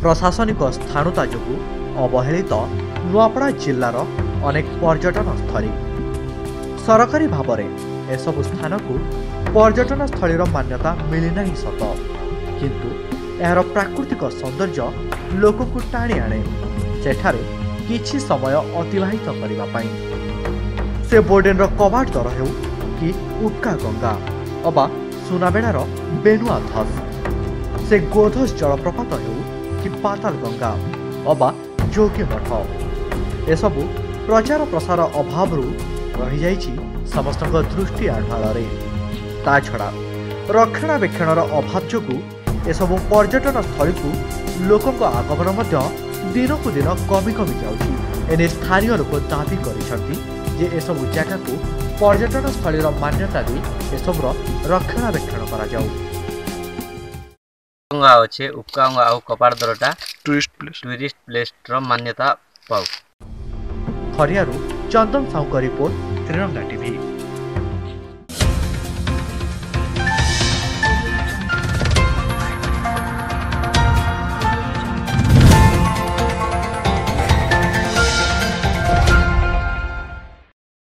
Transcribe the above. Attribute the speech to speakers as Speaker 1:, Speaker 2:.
Speaker 1: प्रशासनिक स्थाणुता जोगु अवहेलित नुआपड़ा जिल्लार अनेक पर्यटन स्थली सरकारी भाव में एसबु स्थान को पर्यटन स्थलीर मान्यता मिलना सत किंतु यार प्राकृतिक सौंदर्य लोक को टाणी आणे सेठारे किछि समय अतिबाहित करने से बोर्डेन कवाट दर हेउ कि उटका गंगा अबा सुनाबेड़ार बेणुआ धस से गोधस जलप्रपात हेउ कि पाताल गंगा अबा जोगी मठ एसबु प्रचार प्रसार अभाव रही जाइछि समस्त दृष्टि आढ़ाल ता छड़ा रक्षणाबेक्षणर अभाव जोगु एसबु पर्यटन स्थली को लोकंक आगमन मध्य दिन को दिन कमी कमी जाउछि एने स्थानीय लोक दाबी करिसंती जे एसबु जगह को पर्यटन स्थलीर मान्यता दे एसबुर रक्षणाबेक्षण करा जाउ
Speaker 2: गंगा अच्छे उपका गंगा आउ कपार दरटा टूरिस्ट प्लेस रो मान्यता पाउ
Speaker 1: खरियारू चंदन साहू का रिपोर्ट त्रिरंगा टीवी।